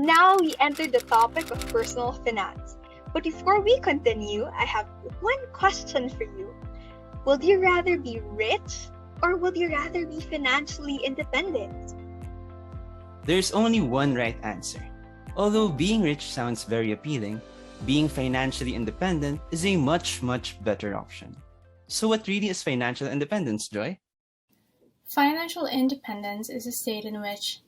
Now we enter the topic of personal finance. But before we continue, I have one question for you. Would you rather be rich or would you rather be financially independent? There's only one right answer. Although being rich sounds very appealing, being financially independent is a much, much better option. So what really is financial independence, Joy? Financial independence is a state in which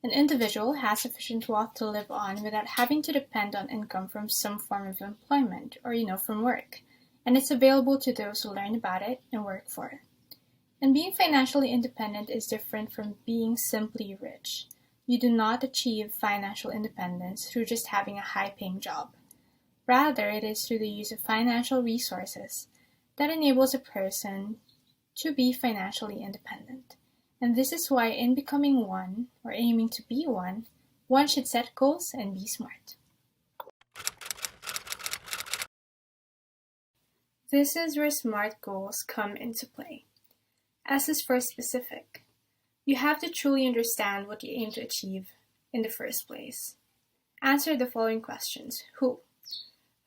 an individual has sufficient wealth to live on without having to depend on income from some form of employment or, from work, and it's available to those who learn about it and work for it. And being financially independent is different from being simply rich. You do not achieve financial independence through just having a high-paying job. Rather, it is through the use of financial resources that enables a person to be financially independent. And this is why in becoming one, or aiming to be one should set goals and be smart. This is where SMART goals come into play. As is for specific, you have to truly understand what you aim to achieve in the first place. Answer the following questions. Who?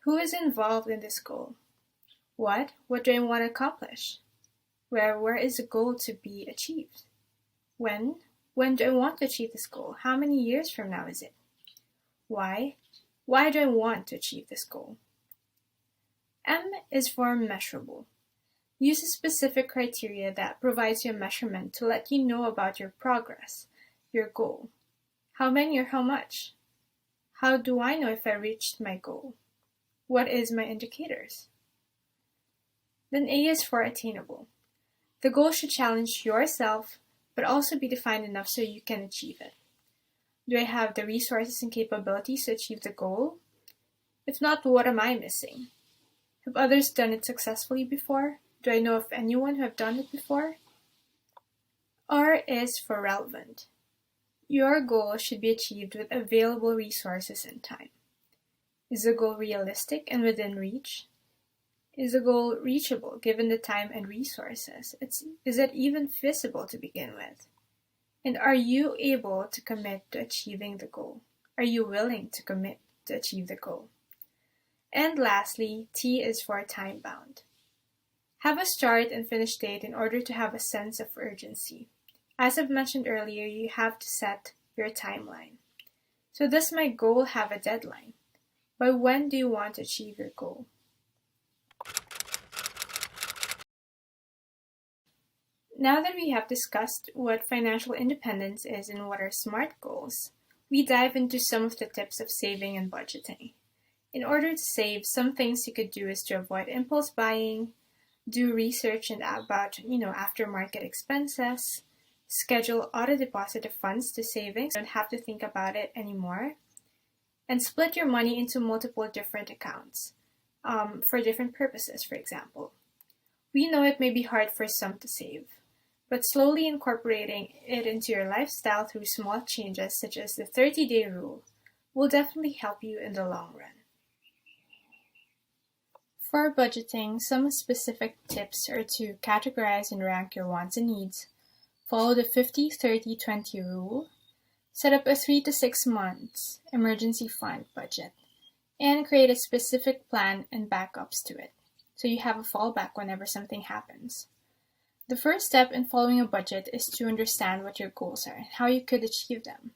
Who is involved in this goal? What? What do I want to accomplish? Where is the goal to be achieved? When? When do I want to achieve this goal? How many years from now is it? Why? Why do I want to achieve this goal? M is for measurable. Use a specific criteria that provides you a measurement to let you know about your progress, your goal. How many or how much? How do I know if I reached my goal? What is my indicators? Then A is for attainable. The goal should challenge yourself, but also be defined enough so you can achieve it. Do I have the resources and capabilities to achieve the goal? If not, what am I missing? Have others done it successfully before? Do I know of anyone who have done it before? R is for relevant. Your goal should be achieved with available resources and time. Is the goal realistic and within reach? Is the goal reachable given the time and resources? Is it even feasible to begin with? And are you able to commit to achieving the goal? Are you willing to commit to achieve the goal? And lastly, T is for time bound. Have a start and finish date in order to have a sense of urgency. As I've mentioned earlier, you have to set your timeline. So does my goal have a deadline? By when do you want to achieve your goal? Now that we have discussed what financial independence is and what are SMART goals, we dive into some of the tips of saving and budgeting. In order to save, some things you could do is to avoid impulse buying, do research and about, aftermarket expenses, schedule auto deposit of funds to savings, don't have to think about it anymore, and split your money into multiple different accounts for different purposes, for example. We know it may be hard for some to save, but slowly incorporating it into your lifestyle through small changes such as the 30-day rule will definitely help you in the long run. For budgeting, some specific tips are to categorize and rank your wants and needs, follow the 50-30-20 rule, set up a 3 to 6 months emergency fund budget, and create a specific plan and backups to it, so you have a fallback whenever something happens. The first step in following a budget is to understand what your goals are and how you could achieve them,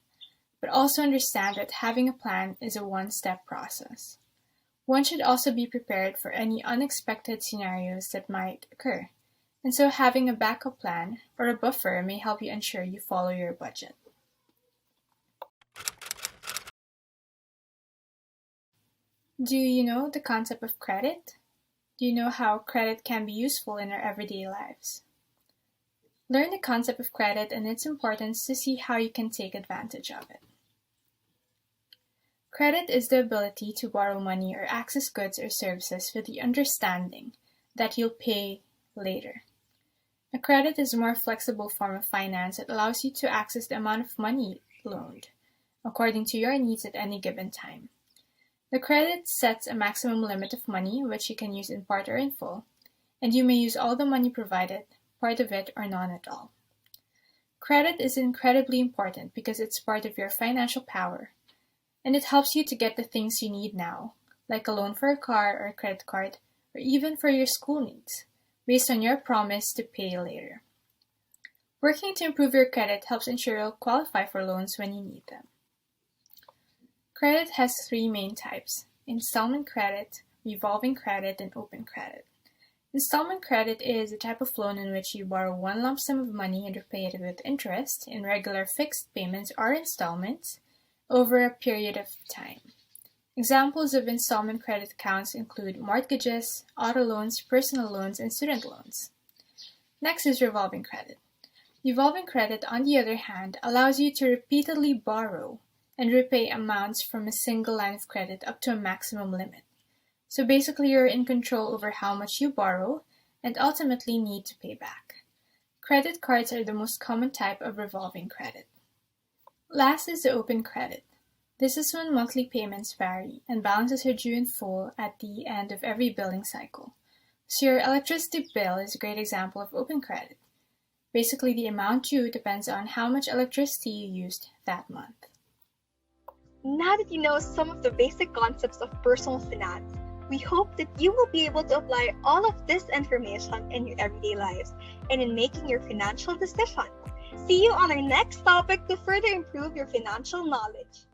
but also understand that having a plan is a one-step process. One should also be prepared for any unexpected scenarios that might occur, and so having a backup plan or a buffer may help you ensure you follow your budget. Do you know the concept of credit? Do you know how credit can be useful in our everyday lives? Learn the concept of credit and its importance to see how you can take advantage of it. Credit is the ability to borrow money or access goods or services with the understanding that you'll pay later. A credit is a more flexible form of finance that allows you to access the amount of money loaned, according to your needs at any given time. The credit sets a maximum limit of money which you can use in part or in full, and you may use all the money provided, part of it, or none at all. Credit is incredibly important because it's part of your financial power. and it helps you to get the things you need now, like a loan for a car or a credit card, or even for your school needs, based on your promise to pay later. Working to improve your credit helps ensure you'll qualify for loans when you need them. Credit has three main types: installment credit, revolving credit, and open credit. Installment credit is a type of loan in which you borrow one lump sum of money and repay it with interest in regular fixed payments or installments over a period of time. Examples of installment credit accounts include mortgages, auto loans, personal loans, and student loans. Next is revolving credit. Revolving credit, on the other hand, allows you to repeatedly borrow and repay amounts from a single line of credit up to a maximum limit. So basically, you're in control over how much you borrow and ultimately need to pay back. Credit cards are the most common type of revolving credit. Last is the open credit. This is when monthly payments vary and balances are due in full at the end of every billing cycle. So your electricity bill is a great example of open credit. Basically, the amount due depends on how much electricity you used that month. Now that you know some of the basic concepts of personal finance, we hope that you will be able to apply all of this information in your everyday lives and in making your financial decisions. See you on our next topic to further improve your financial knowledge.